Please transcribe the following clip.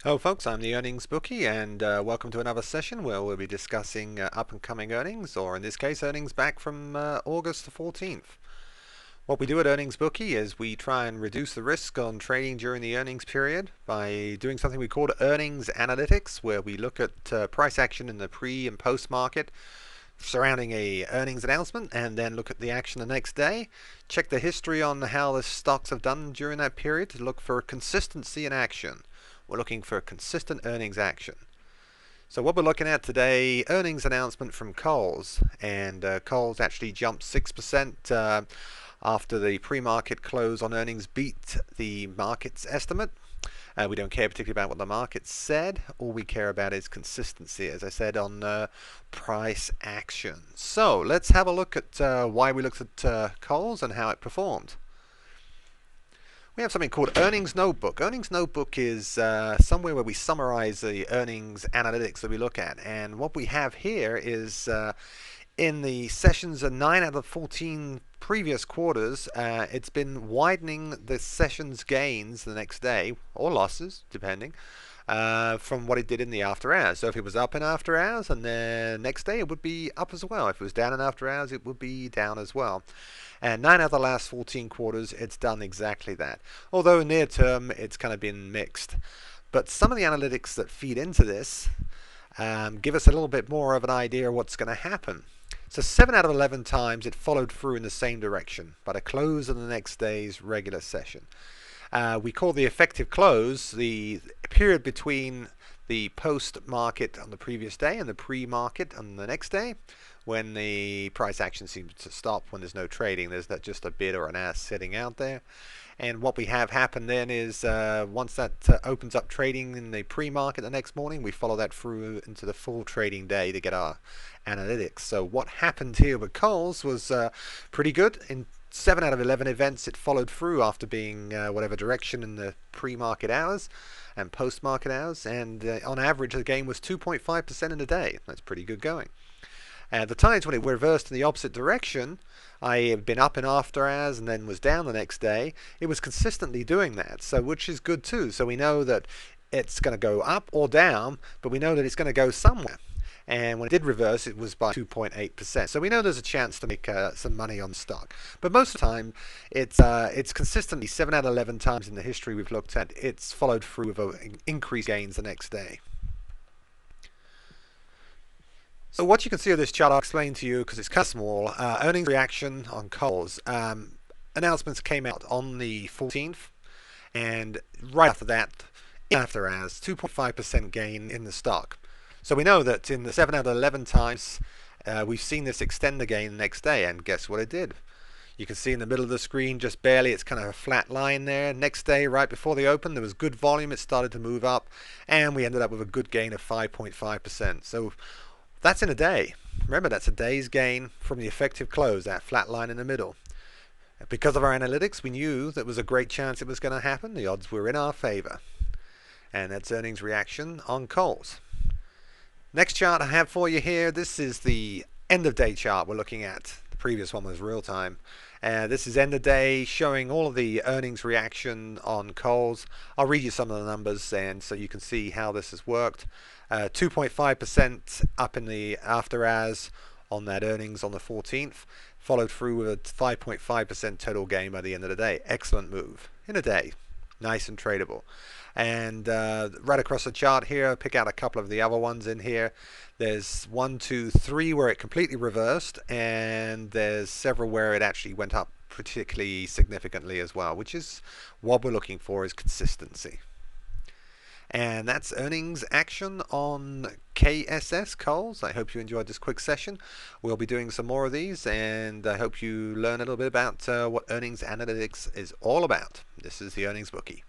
Hello folks, I'm the Earnings Bookie and welcome to another session where we'll be discussing up and coming earnings, or in this case earnings back from August the 14th. What we do at Earnings Bookie is we try and reduce the risk on trading during the earnings period by doing something we call earnings analytics, where we look at price action in the pre and post market surrounding a earnings announcement, and then look at the action the next day, check the history on how the stocks have done during that period to look for consistency in action. We're looking for consistent earnings action. So what we're looking at today, earnings announcement from Coles, and Coles actually jumped 6% after the pre-market close on earnings beat the market's estimate. We don't care particularly about what the market said. All we care about is consistency, as I said, on price action. So let's have a look at why we looked at Coles and how it performed. We have something called Earnings Notebook. Earnings Notebook is somewhere where we summarize the earnings analytics that we look at. And what we have here is in the sessions of 9 out of 14 previous quarters, it's been widening the sessions gains the next day, or losses, depending, from what it did in the after hours. So if it was up in after hours, and then next day it would be up as well. If it was down in after hours, it would be down as well. And 9 out of the last 14 quarters, it's done exactly that. Although near term, it's kind of been mixed. But some of the analytics that feed into this give us a little bit more of an idea of what's going to happen. So 7 out of 11 times it followed through in the same direction, by the close of the next day's regular session. We call the effective close the period between the post-market on the previous day and the pre-market on the next day, when the price action seems to stop, when there's no trading, there's not just a bid or an ask sitting out there. And what we have happen then is once that opens up trading in the pre-market the next morning, we follow that through into the full trading day to get our analytics. So what happened here with Coles was pretty good. In 7 out of 11 events, it followed through after being whatever direction in the pre-market hours and post-market hours. And on average, the gain was 2.5% in a day. That's pretty good going. At the times when it reversed in the opposite direction, I have been up in after hours and then was down the next day, it was consistently doing that, so which is good too. So we know that it's going to go up or down, but we know that it's going to go somewhere. And when it did reverse, it was by 2.8%. So we know there's a chance to make some money on stock. But most of the time, it's consistently 7 out of 11 times in the history we've looked at, it's followed through with increased gains the next day. So what you can see on this chart, I'll explain to you because it's kind of small. Earnings reaction on Coles. Announcements came out on the 14th, and right after that, after hours, 2.5% gain in the stock. So we know that in the 7 out of 11 times, we've seen this extend the gain the next day, and guess what it did? You can see in the middle of the screen, just barely, it's kind of a flat line there. Next day, right before the open, there was good volume. It started to move up, and we ended up with a good gain of 5.5%. So that's in a day. Remember, that's a day's gain from the effective close, that flat line in the middle. Because of our analytics, we knew that was a great chance it was going to happen. The odds were in our favor. And that's earnings reaction on Coles. Next chart I have for you here, this is the end of day chart we're looking at. The previous one was real time. This is end of day, showing all of the earnings reaction on Coles. I'll read you some of the numbers, and so you can see how this has worked. 2.5% up in the after hours on that earnings on the 14th, followed through with a 5.5% total gain by the end of the day. Excellent move in a day, nice and tradable. And right across the chart here, pick out a couple of the other ones in here. There's 1, 2, 3 where it completely reversed, and there's several where it actually went up particularly significantly as well, which is what we're looking for, is consistency. And that's earnings action on KSS, Coles. I hope you enjoyed this quick session. We'll be doing some more of these, and I hope you learn a little bit about what earnings analytics is all about. This is the Earnings Bookie.